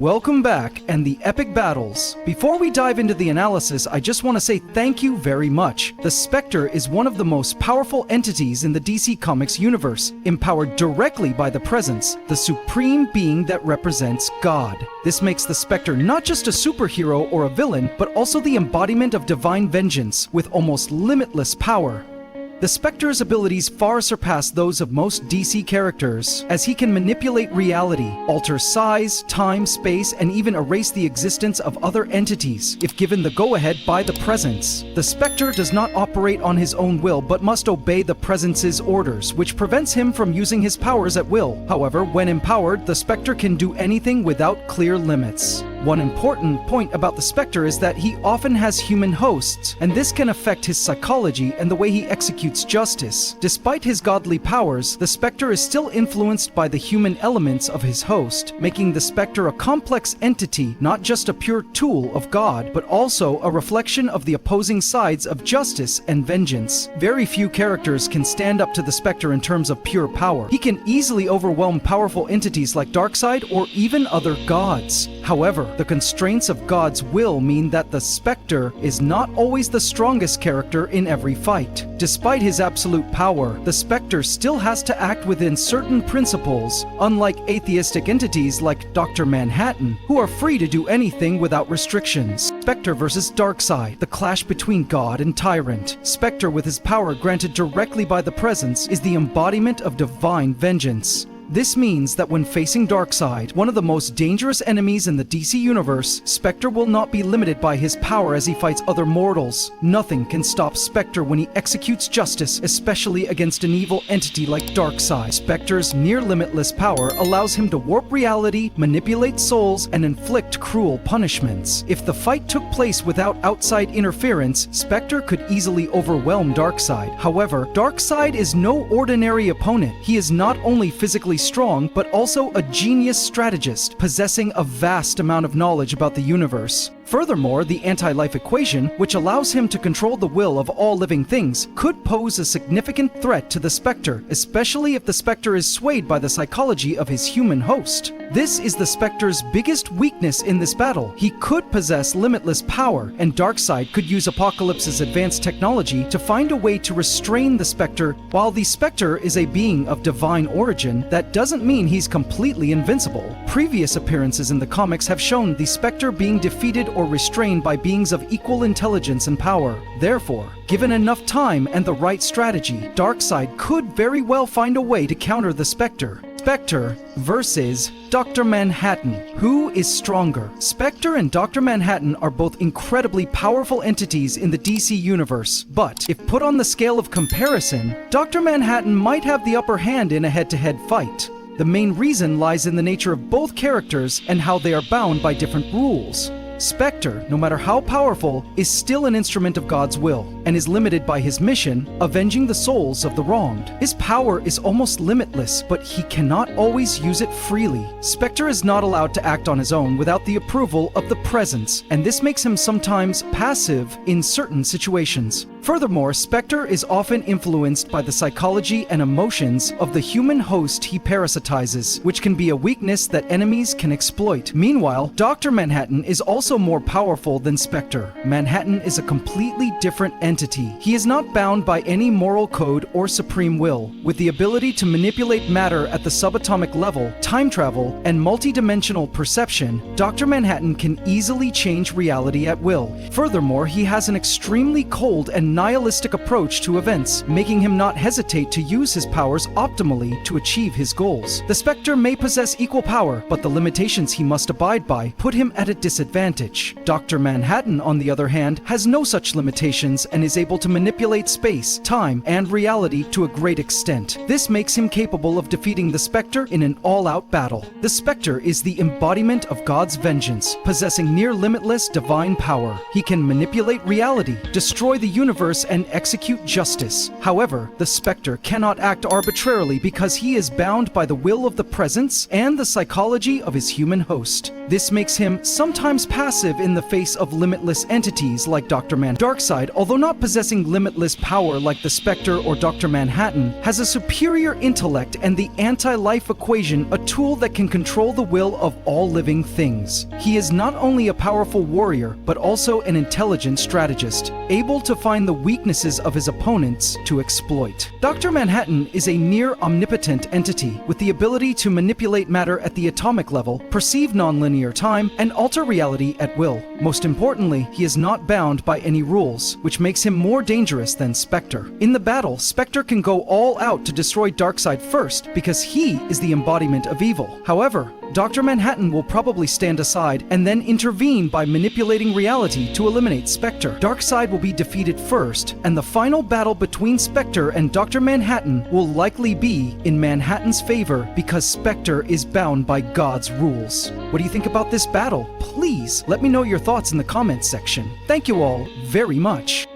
Welcome back and the epic battles. Before we dive into the analysis, I just want to say thank you very much. The Spectre is one of the most powerful entities in the DC Comics universe, empowered directly by the Presence, the supreme being that represents God. This makes the Spectre not just a superhero or a villain, but also the embodiment of divine vengeance with almost limitless power. The Spectre's abilities far surpass those of most DC characters, as he can manipulate reality, alter size, time, space, and even erase the existence of other entities, if given the go-ahead by the Presence. The Spectre does not operate on his own will, but must obey the Presence's orders, which prevents him from using his powers at will. However, when empowered, the Spectre can do anything without clear limits. One important point about the Spectre is that he often has human hosts, and this can affect his psychology and the way he executes justice. Despite his godly powers, the Spectre is still influenced by the human elements of his host, making the Spectre a complex entity, not just a pure tool of God, but also a reflection of the opposing sides of justice and vengeance. Very few characters can stand up to the Spectre in terms of pure power. He can easily overwhelm powerful entities like Darkseid or even other gods. However, the constraints of God's will mean that the Spectre is not always the strongest character in every fight. Despite his absolute power, the Spectre still has to act within certain principles, unlike atheistic entities like Dr. Manhattan, who are free to do anything without restrictions. Spectre versus Darkseid, the clash between God and tyrant. Spectre, with his power granted directly by the Presence, is the embodiment of divine vengeance. This means that when facing Darkseid, one of the most dangerous enemies in the DC universe, Spectre will not be limited by his power as he fights other mortals. Nothing can stop Spectre when he executes justice, especially against an evil entity like Darkseid. Spectre's near-limitless power allows him to warp reality, manipulate souls, and inflict cruel punishments. If the fight took place without outside interference, Spectre could easily overwhelm Darkseid. However, Darkseid is no ordinary opponent. He is not only physically strong, but also a genius strategist, possessing a vast amount of knowledge about the universe. Furthermore, the anti-life equation, which allows him to control the will of all living things, could pose a significant threat to the Spectre, especially if the Spectre is swayed by the psychology of his human host. This is the Spectre's biggest weakness in this battle. He could possess limitless power, and Darkseid could use Apocalypse's advanced technology to find a way to restrain the Spectre. While the Spectre is a being of divine origin, that doesn't mean he's completely invincible. Previous appearances in the comics have shown the Spectre being defeated or restrained by beings of equal intelligence and power. Therefore, given enough time and the right strategy, Darkseid could very well find a way to counter the Spectre. Spectre versus Dr. Manhattan. Who is stronger? Spectre and Dr. Manhattan are both incredibly powerful entities in the DC universe, but if put on the scale of comparison, Dr. Manhattan might have the upper hand in a head-to-head fight. The main reason lies in the nature of both characters and how they are bound by different rules. Spectre, no matter how powerful, is still an instrument of God's will, and is limited by his mission, avenging the souls of the wronged. His power is almost limitless, but he cannot always use it freely. Spectre is not allowed to act on his own without the approval of the Presence, and this makes him sometimes passive in certain situations. Furthermore, Spectre is often influenced by the psychology and emotions of the human host he parasitizes, which can be a weakness that enemies can exploit. Meanwhile, Dr. Manhattan is also more powerful than Spectre. Manhattan is a completely different entity. He is not bound by any moral code or supreme will. With the ability to manipulate matter at the subatomic level, time travel, and multidimensional perception, Dr. Manhattan can easily change reality at will. Furthermore, he has an extremely cold and nihilistic approach to events, making him not hesitate to use his powers optimally to achieve his goals. The Spectre may possess equal power, but the limitations he must abide by put him at a disadvantage. Dr. Manhattan, on the other hand, has no such limitations and is able to manipulate space, time, and reality to a great extent. This makes him capable of defeating the Spectre in an all-out battle. The Spectre is the embodiment of God's vengeance, possessing near-limitless divine power. He can manipulate reality, destroy the universe, universe and execute justice. However, the Spectre cannot act arbitrarily because he is bound by the will of the presence and the psychology of his human host. This makes him sometimes passive in the face of limitless entities like Dr. Darkseid, although not possessing limitless power like the Spectre or Dr. Manhattan, has a superior intellect and the anti-life equation, a tool that can control the will of all living things. He is not only a powerful warrior, but also an intelligent strategist, able to find the weaknesses of his opponents to exploit. Dr. Manhattan is a near omnipotent entity with the ability to manipulate matter at the atomic level, perceive nonlinear time, and alter reality at will. Most importantly, he is not bound by any rules, which makes him more dangerous than Spectre. In the battle, Spectre can go all out to destroy Darkseid first because he is the embodiment of evil. However, Dr. Manhattan will probably stand aside and then intervene by manipulating reality to eliminate Spectre. Darkseid will be defeated first, and the final battle between Spectre and Dr. Manhattan will likely be in Manhattan's favor because Spectre is bound by God's rules. What do you think about this battle? Please let me know your thoughts in the comments section. Thank you all very much.